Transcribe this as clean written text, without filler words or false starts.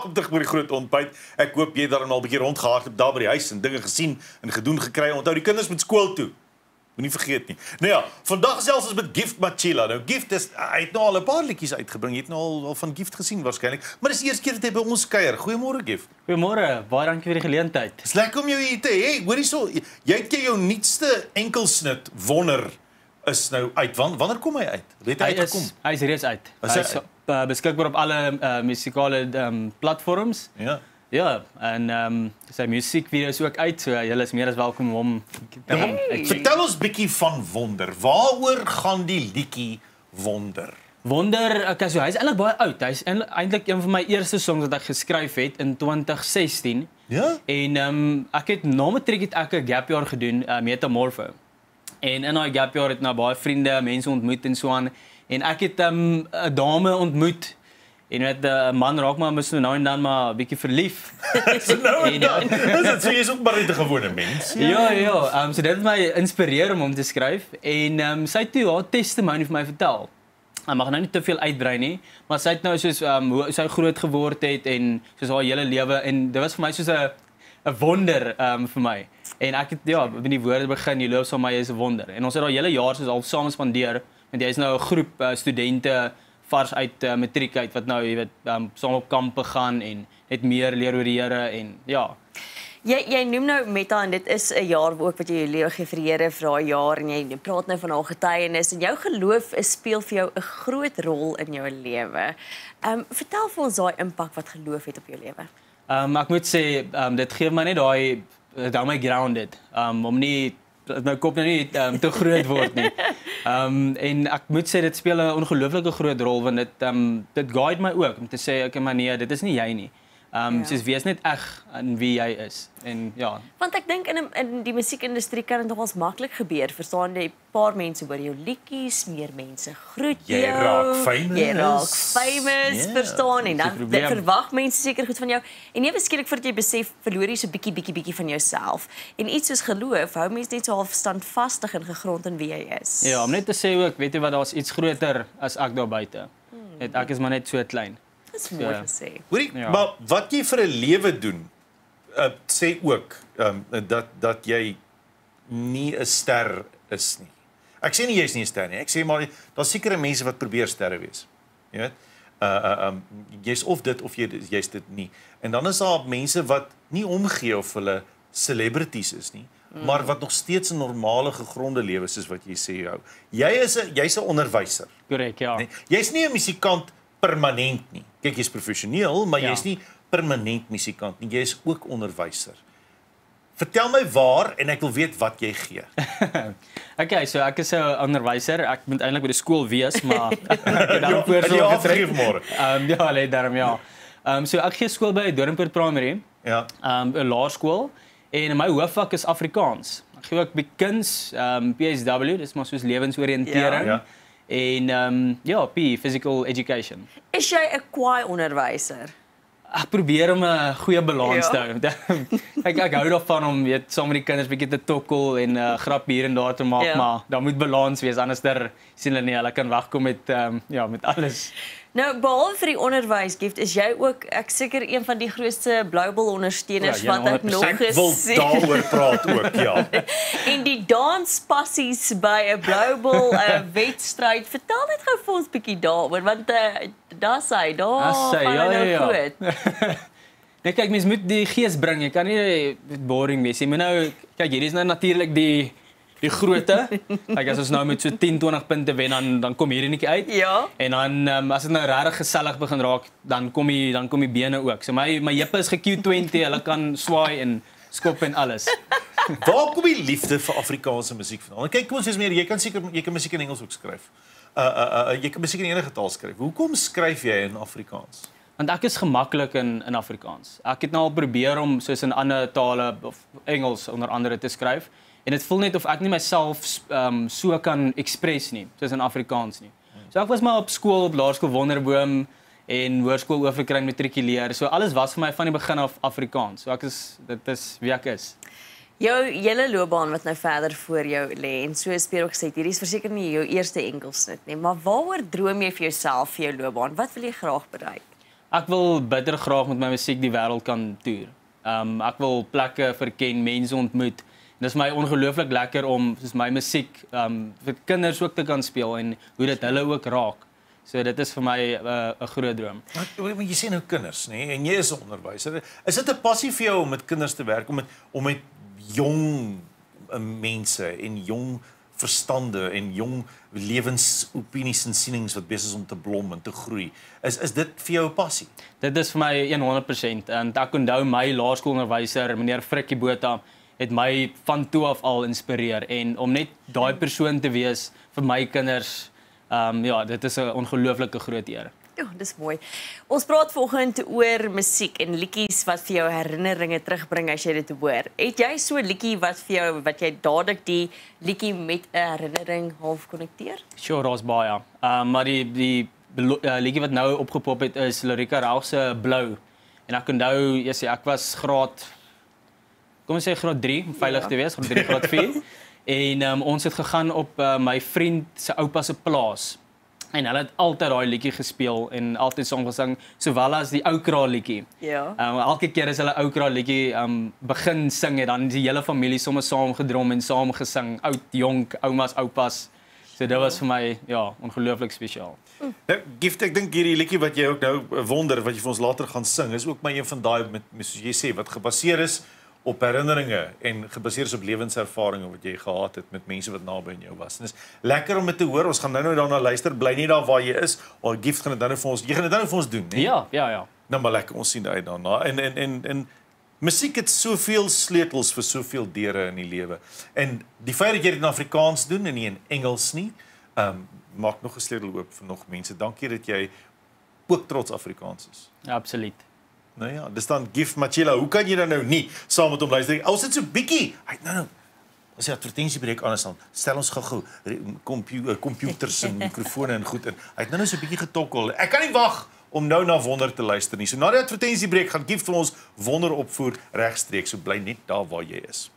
welkom terug by die groot ontbyt. Ek hoop jy het daarom al 'n bietjie rondgehardloop daar by die huis en dinge gesien en gedoen gekry. Onthou die kinders moet skool toe. Moenie vergeet nie. Nou ja, vandag selfs is met Gift Machila. Nou Gift hy het nou al 'n paar liedjies uitgebring. Jy het nou al van Gift gesien waarskynlik, maar dis die eerste keer dat hy by ons kuier. Goeiemôre Gift. Goeiemôre, baie dankie vir die geleentheid. Dis lekker om jou hier te hê. Hoor hierso, jy het jou nuutste enkelsnit Wonder is nou uit. Wanneer kom hy uit? Het hy uitgekom? Hy is reeds uit. Hy is beskikbaar op alle musikale platforms. Ja. Ja, en sy musiekvideo is ook uit, so julle is meer as welkom om hom Vertel ons bietjie van Wonder. Waaroor gaan die liedjie Wonder? Wonder, okay, so hy is eintlik baie oud. Hy is eintlik een van my eerste songs wat ek geskryf het in 2016. Ja? En ek het na matriek het ek 'n gap jaar gedoen, Metamorpho. En in daai gap jaar het nou baie vriende, mense ontmoet en so aan. En ek het 'n dame ontmoet. En weet 'n man raak maar mos nou en dan maar 'n bietjie verlief. Nou en dan. Dis so jy's ook maar net 'n gewone mens. Ja. So dit het my inspireer om te skryf. En sy het toe haar testimony vir my vertel. Ek mag nou nie te veel uitbrei nie, maar sy het nou soos hoe sy groot geword het en soos haar hele lewe en dit was vir my soos 'n wonder vir my. En ek het met die woorde begin, jy loop saam met my is 'n wonder. En ons het daai hele jaar soos al saam spandeer en jy is nou 'n groep studente vars uit matriek uit wat nou jy weet saam op kampe gaan en net meer leer oor die Here en ja. Jy noem nou Meta en dit is 'n jaar ook wat jy jou lewe gee vir die Here vir daai jaar en jy praat nou van haar getuienis en jou geloof speel vir jou 'n groot rol in jou lewe. Vertel vir ons daai impak wat geloof het op jou lewe. Ek moet sê dit gee my net daai my grounded om nie my kop nou nie te groot word nie. En ek moet sê dit speel 'n ongelooflike groot rol want dit guide my ook om te sê okay maar nee, dit is nie jy nie. Soos wees net eg in wie jy is. En ja. Want ek dink in die musiekindustrie kan dit nogals maklik gebeur. Verstaan jy, 'n paar mense hoor jou liedjies, meer mense groet jou. Jy raak famous. Verstaan en dan verwag mense seker goed van jou. En ewe skielik voordat jy besef, verloor jy so bietjie van jouself. En iets soos geloof, hou mense net so half standvastig en gegrond in wie jy is. Ja, om net te sê ook, weet jy wat, daar's iets groter as ek daar buite. Ek is maar net so klein. Dis mooi gesê. Hoorie, maar wat jy vir 'n lewe doen, sê ook dat jy nie 'n ster is nie. Ek sê nie jy's nie 'n ster nie. Ek sê maar daar's sekere mense wat probeer sterre wees. Jy weet? Jy's of dit of jy's dit nie. En dan is daar mense wat nie omgee of hulle celebrities is nie, maar wat nog steeds 'n normale gegronde lewe soos wat jy sê hou. Jy's 'n onderwyser. Korrek, ja. Nee? Jy's nie 'n musikant permanent nie. Kyk, jy's professioneel, maar jy's nie permanent musikant nie. Jy's ook onderwyser. Vertel my waar en ek wil weet wat jy gee. Okay, so ek is 'n onderwyser. Ek moet eintlik by die skool wees, maar ek het dan voorsorg getref môre. Ja, lê daarom ja. So ek gee skool by Doringpoort Primary. Ja. 'n laerskool en my hoofvak is Afrikaans. Ek gee ook by kuns, PSW, dis maar soos lewensoriëntering. Ja. En P, physical education. Is jy 'n kwaai onderwyser? Ek probeer om 'n goeie balans te hou. Ek hou daarvan om weet saam met die kinders bietjie te tokkel en grap hier en daar te maak, maar daar moet balans wees anders sien hulle nie, hulle kan wegkom met alles. Nou, behalwe vir die onderwys, Gift, is jy ook ek seker een van die grootste Bloubil ondersteuners wat ek nog gesien. Ek wil daaroor praat ook, ja. En die danspassies by 'n Bloubil wedstryd. Vertel net gou vir ons bietjie daaroor want daar gaan goed. Nee, kyk, mens moet die gees bring. Jy kan nie boring wees. Jy moet nou kyk, hierdie is nou natuurlik die grootte. Like as ons nou met so 10-20 punte wen dan kom hierdie netjie uit. Ja. En dan as dit nou regtig gesellig begin raak, dan kom die bene ook. So my heupe is ge-Q20, hulle kan swaai en skop en alles. Waar kom die liefde vir Afrikaanse musiek vandaan? Kyk, kom ons sê meer, jy kan musiek in Engels ook skryf. Jy kan musiek in enige taal skryf. Hoekom skryf jy in Afrikaans? Want ek is gemaklik in Afrikaans. Ek het nou al probeer om soos in ander tale of Engels onder andere te skryf. En dit voel net of ek nie myself so kan express nie, soos in Afrikaans nie. So ek was maar op skool, op laerskool Wonderboom en hoërskool Oeverkruin matrikuleer. So alles was vir my van die begin af Afrikaans. So dit is wie ek is. Jou hele loopbaan wat nou verder voor jou lê en so speel ook gesê, hierdie is verseker nie jou eerste enkelsnit nie, maar waaroor droom jy vir jouself vir jou loopbaan? Wat wil jy graag bereik? Ek wil bitter graag met my musiek die wêreld kan toer. Ek wil plekke verken, mense ontmoet. Dit is my ongelooflik lekker om soos my musiek vir kinders ook te kan speel en hoe dit hulle ook raak. So dit is vir my 'n groot droom. Maar jy sê nou kinders, nê? En jy is 'n onderwyser. Is dit 'n passie vir jou om met kinders te werk, om met jong mense en jong verstande en jong lewensopinies en sienings wat besig is om te blom en te groei? Is dit vir jou 'n passie? Dit is vir my 100%. En ek onthou my laerskoolonderwyser, meneer Frikkie Botha, het my van toe af al inspireer en om net daai persoon te wees vir my kinders, ja, dit is 'n ongelooflike groot eer. Ja, dis mooi. Ons praat vanoggend oor musiek en liedjies wat vir jou herinneringe terugbring as jy dit hoor. Het jy so 'n liedjie wat jy dadelik die liedjie met 'n herinnering half konnekteer? Sure, daar's baie. Maar die liedjie wat nou opgepop het is Lorika Rauch se Blou. En ek onthou, ek was graad 3, om veilig te wees, graad 3, graad 4. En ons het gegaan op my vriend se oupa se plaas. En hulle het altyd daai liedjie gespeel en altyd saam gesing, sowel as die Ou Kraal liedjie. Ja. Elke keer as hulle Ou Kraal liedjie begin sing het, dan die hele familie sommer saam gedrom en saam gesing, oud, jonk, oumas, oupas. So dit was vir my, ja, ongelooflik spesiaal. Gift, ek dink hierdie liedjie wat jy ook nou wonder wat jy vir ons later gaan sing, is ook maar een van daai met soos jy sê wat gebaseer is op herinneringe en gebaseer is op lewenservarings wat jy gehad het met mense wat naby aan jou was. En dis lekker om dit te hoor. Ons gaan nou daarna luister. Bly net daar waar jy is. Of Gift gaan dit nou vir ons. Jy gaan dit nou vir ons doen, né? Ja. Nou maar lekker. Ons sien uit daarna. En musiek het soveel sleutels vir soveel deure in die lewe. En die feit dat jy dit in Afrikaans doen en nie in Engels nie, maak nog 'n sleutel oop vir nog mense. Dankie dat jy ook trots Afrikaans is. Ja, absoluut. Nou ja, dis dan Gift Machela. Hoe kan jy dan nou nie saam met hom luister? Ons sit so bietjie. Hy nou. As jy advertensiebreek aan is dan, stel ons gou-gou computers en mikrofone en goed in. Hy het nou so 'n bietjie getokkel. Ek kan nie wag om nou na Wonder te luister nie. So na die advertensiebreek gaan Gift vir ons Wonder opvoer regstreeks. So bly net daar waar jy is.